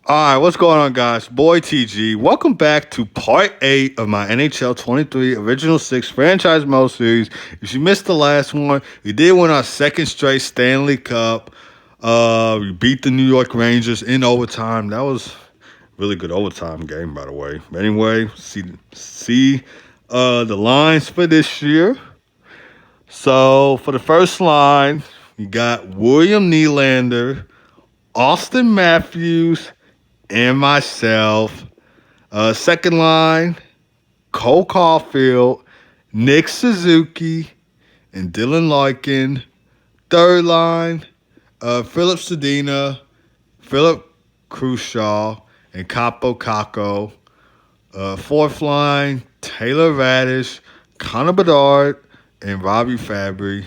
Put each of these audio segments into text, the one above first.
All right, what's going on, guys? Boy TG. Welcome back to part 8 of my NHL 23 Original 6 Franchise Mode Series. If you missed the last one, we did win our second straight Stanley Cup. We beat the New York Rangers in overtime. That was a really good overtime game, by the way. But anyway, see the lines for this year. So for the first line, we got William Nylander, Austin Matthews, and myself. Second line, Cole Caulfield, Nick Suzuki, and Dylan Larkin. Third line, Philip Sedina, Philip Crushaw, and Capo Caco. Fourth line, Taylor Radish, Connor Bedard, and Robbie Fabry.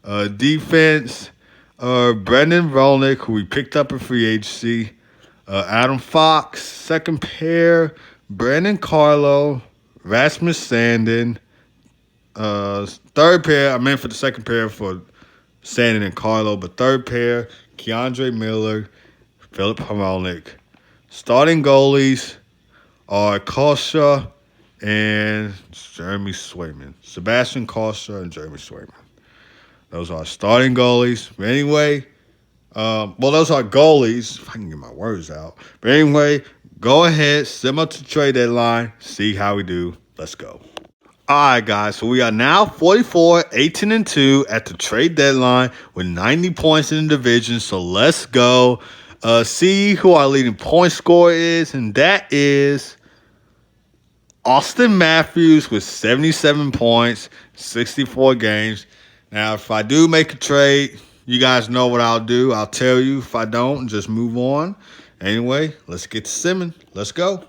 Defense, Brendan Rolnick, who we picked up in free agency. Adam Fox, second pair, Brandon Carlo, Rasmus Sandin. Third pair, I meant for the second pair for Sandin and Carlo, but third pair, Keandre Miller, Philip Hronek. Starting goalies are Kosha and Jeremy Swayman. Sebastian Kosha and Jeremy Swayman. Those are starting goalies. But anyway, those are goalies. If I can get my words out. But anyway, go ahead, send up to trade deadline, see how we do. Let's go. All right, guys. So we are now 44, 18, and 2 at the trade deadline with 90 points in the division. So let's go. See who our leading point scorer is, and that is Austin Matthews with 77 points, 64 games. Now, if I do make a trade, you guys know what I'll do. I'll tell you. If I don't, just move on. Anyway, let's get to Simmons. Let's go.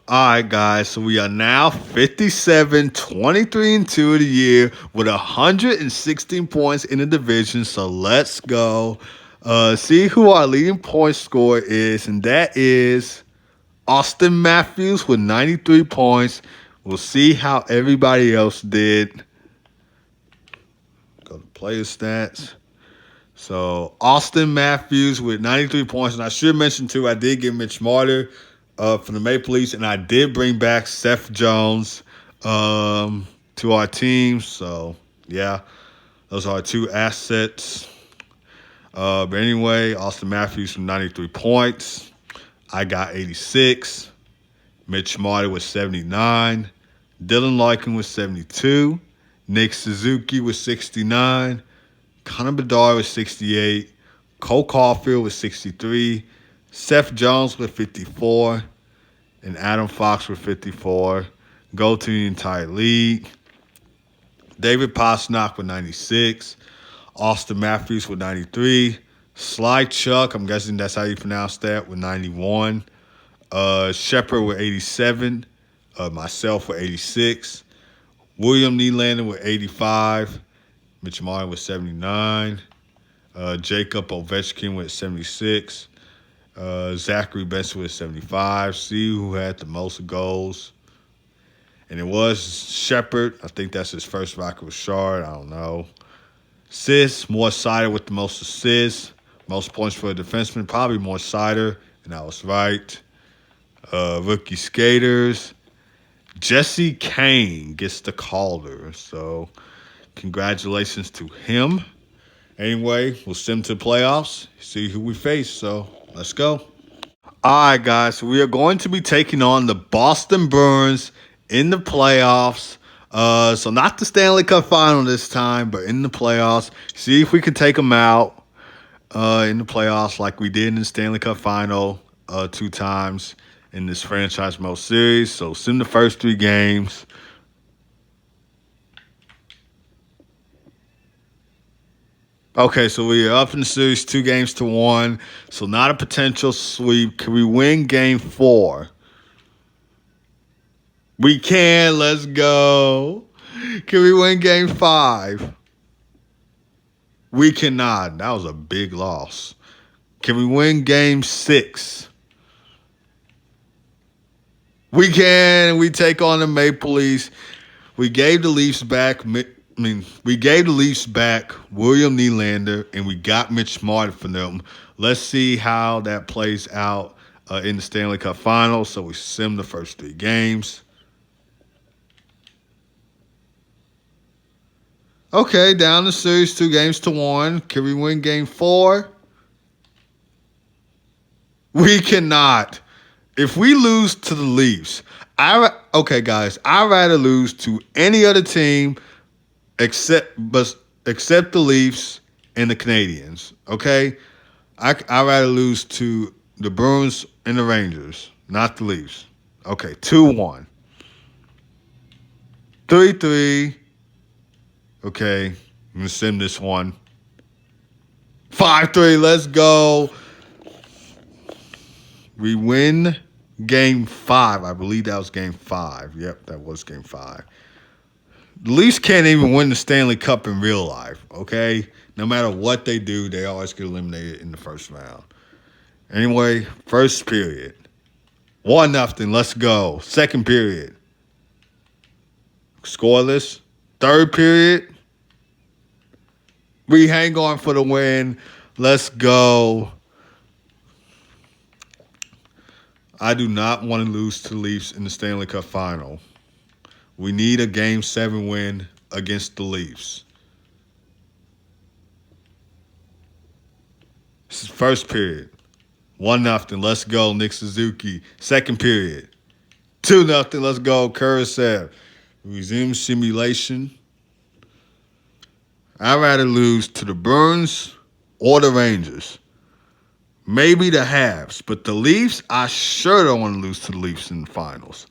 All right, guys. So we are now 57, 23, and 2 of the year with 116 points in the division. So let's go. See who our leading point scorer is, and that is Austin Matthews with 93 points. We'll see how everybody else did. Go to player stats. So Austin Matthews with 93 points. And I should mention, too, I did get Mitch Marner from the Maple Leafs, and I did bring back Seth Jones to our team. So, yeah, those are our two assets. But anyway, Austin Matthews with 93 points. I got 86. Mitch Marner with 79. Dylan Larkin with 72. Nick Suzuki with 69. Connor Bedard with 68. Cole Caulfield with 63. Seth Jones with 54. And Adam Fox with 54. Go to the entire league. David Pastrnak with 96. Austin Matthews with 93. Sly Chuck, I'm guessing that's how you pronounce that, with 91. Shepard with 87. Myself with 86. William Nylander with 85. Mitch Marner with 79. Jacob Ovechkin with 76. Zachary Benson with 75. See who had the most goals. And it was Shepard. I think that's his first record with Shard. I don't know. Assists, more Sider with the most assists. Most points for a defenseman, probably more Sider. And I was right. Rookie skaters. Jesse Kane gets the Calder. So congratulations to him. Anyway, we'll send him to the playoffs, see who we face. So let's go. All right, guys. So we are going to be taking on the Boston Bruins in the playoffs. So not the Stanley Cup final this time, but in the playoffs. See if we can take them out in the playoffs like we did in the Stanley Cup final 2 times in this franchise mode series. So sim the first 3 games. Okay, so we are up in the series 2-1. So not a potential sweep. Can we win game 4? We can. Let's go. Can we win game 5? We cannot. That was a big loss. Can we win game 6? We can. We take on the Maple Leafs. We gave the Leafs back we gave the Leafs back William Nylander, and we got Mitch Martin for them. Let's see how that plays out in the Stanley Cup Finals. So we sim the first 3 games. Okay, down the series 2-1. Can we win game 4? We cannot. If we lose to the Leafs, okay, guys, I'd rather lose to any other team except the Leafs and the Canadians. Okay, I'd rather lose to the Bruins and the Rangers, not the Leafs. Okay, 2-1. 3-3. Okay, I'm gonna sim this one. 5-3. Let's go. We win game 5. I believe that was game 5. Yep, that was game 5. The Leafs can't even win the Stanley Cup in real life, okay? No matter what they do, they always get eliminated in the first round. Anyway, first period. 1-0. Let's go. Second period. Scoreless. Third period. We hang on for the win. Let's go. I do not want to lose to the Leafs in the Stanley Cup Final. We need a Game 7 win against the Leafs. This is first period. 1-0. Let's go, Nick Suzuki. Second period. 2-0. Let's go, Kurisev. Resume simulation. I'd rather lose to the Bruins or the Rangers. Maybe the Habs. But the Leafs, I sure don't want to lose to the Leafs in the finals.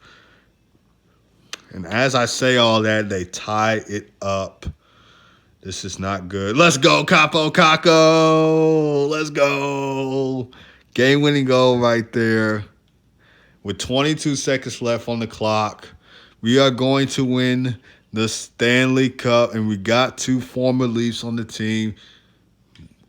And as I say all that, they tie it up. This is not good. Let's go, Capo Caco. Let's go. Game-winning goal right there. With 22 seconds left on the clock, we are going to win the Stanley Cup. And we got 2 former Leafs on the team.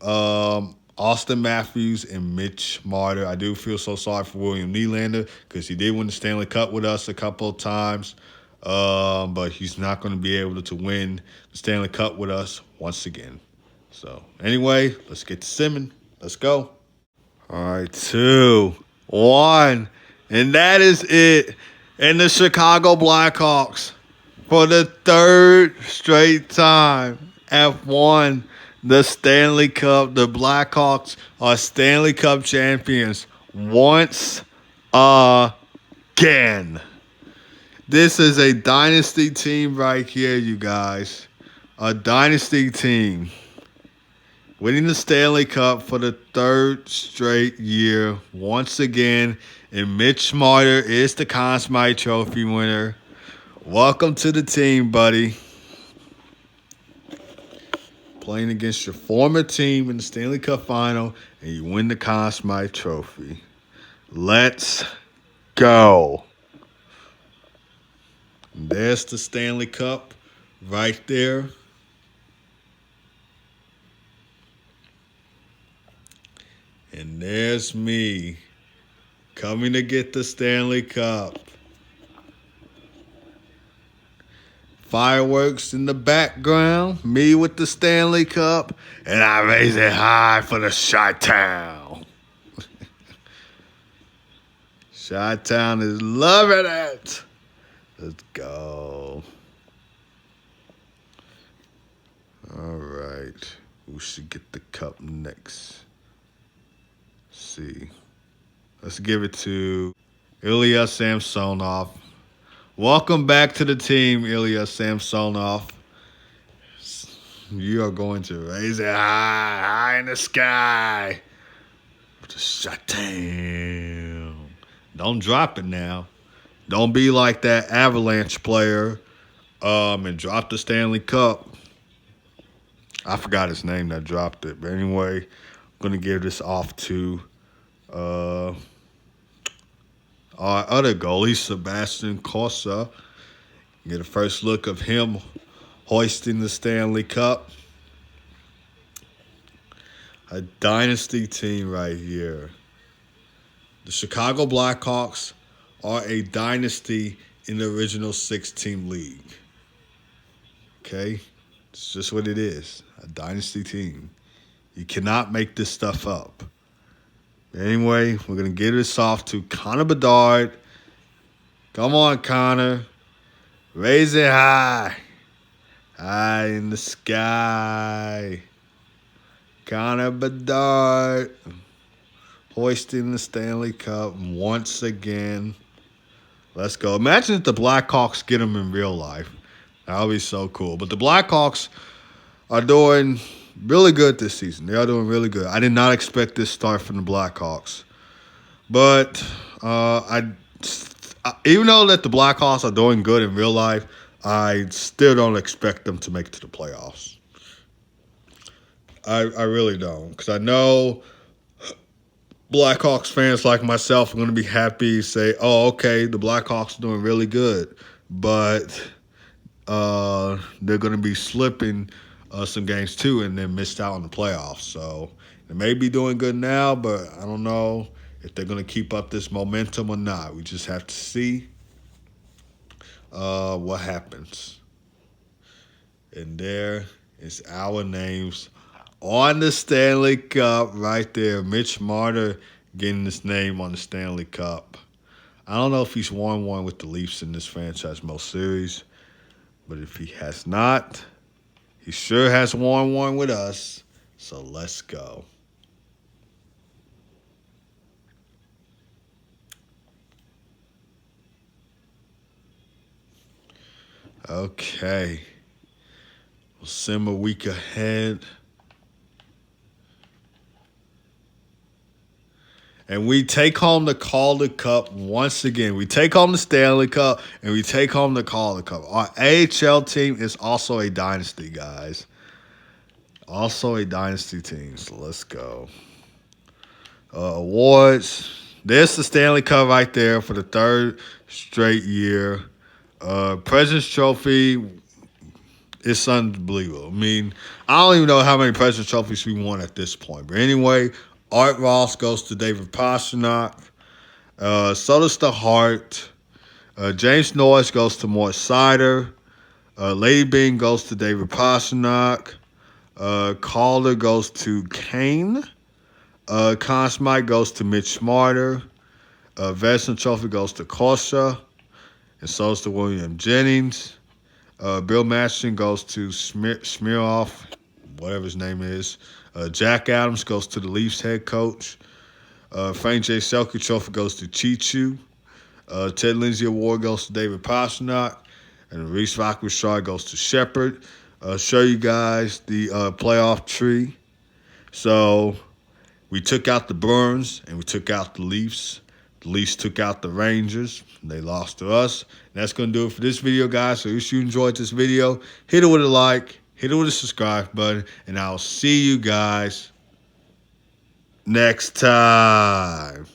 Austin Matthews and Mitch Martin. I do feel so sorry for William Nylander because he did win the Stanley Cup with us a couple of times. But he's not going to be able to win the Stanley Cup with us once again. So, anyway, let's get to simming. Let's go. All right, 2-1. And that is it. And the Chicago Blackhawks, for the 3rd straight time, have won the Stanley Cup. The Blackhawks are Stanley Cup champions once again. This is a dynasty team right here, you guys. A dynasty team. Winning the Stanley Cup for the 3rd straight year once again. And Mitch Martin is the Conn Smythe Trophy winner. Welcome to the team, buddy. Playing against your former team in the Stanley Cup Final, and you win the Conn Smythe Trophy. Let's go. And there's the Stanley Cup right there. And there's me coming to get the Stanley Cup. Fireworks in the background, me with the Stanley Cup, and I raise it high for the Chi-Town. Chi-Town is loving it. Let's go. All right. Who should get the cup next? Let's see. Let's give it to Ilya Samsonov. Welcome back to the team, Ilya Samsonov. You are going to raise it high in the sky. Just shut down. Don't drop it now. Don't be like that Avalanche player and drop the Stanley Cup. I forgot his name that dropped it. But anyway, I'm going to give this off to our other goalie, Sebastian Corsa. Get a first look of him hoisting the Stanley Cup. A dynasty team right here. The Chicago Blackhawks are a dynasty in the original 6-team league. Okay? It's just what it is. A dynasty team. You cannot make this stuff up. Anyway, we're going to get this off to Connor Bedard. Come on, Connor. Raise it high. High in the sky. Connor Bedard hoisting the Stanley Cup once again. Let's go. Imagine if the Blackhawks get him in real life. That would be so cool. But the Blackhawks are doing really good this season. They are doing really good. I did not expect this start from the Blackhawks. But even though that the Blackhawks are doing good in real life, I still don't expect them to make it to the playoffs. I really don't. Because I know Blackhawks fans like myself are going to be happy, say, oh, okay, the Blackhawks are doing really good. But they're going to be slipping some games too and then missed out on the playoffs. So they may be doing good now, but I don't know if they're going to keep up this momentum or not. We just have to see what happens. And there is our names on the Stanley Cup right there. Mitch Marner getting his name on the Stanley Cup. I don't know if he's won one with the Leafs in this franchise most series, but if he has not, he sure has won one with us. So let's go. Okay. We'll sim a week ahead. And we take home the Calder Cup once again. We take home the Stanley Cup, and we take home the Calder Cup. Our AHL team is also a dynasty, guys. Also a dynasty team, so let's go. Awards. There's the Stanley Cup right there for the third straight year. President's Trophy, it's unbelievable. I mean, I don't even know how many President's Trophies we won at this point. But anyway, Art Ross goes to David Pastrnak. So does the Hart. James Norris goes to Mort Sider. Lady Byng goes to David Pastrnak. Calder goes to Kane. Conn Smythe goes to Mitch Marner. Vezina Trophy goes to Kosha. And so does to William Jennings. Bill Masterson goes to Smirnoff, whatever his name is. Jack Adams goes to the Leafs head coach. Frank J. Selke Trophy goes to Chichu. Ted Lindsay Award goes to David Pastrnak. And the Reese Rock Richard goes to Shepard. Show you guys the playoff tree. So we took out the Burns and we took out the Leafs. The Leafs took out the Rangers. They lost to us. And that's going to do it for this video, guys. So if you enjoyed this video, hit it with a like, hit it with a subscribe button, and I'll see you guys next time.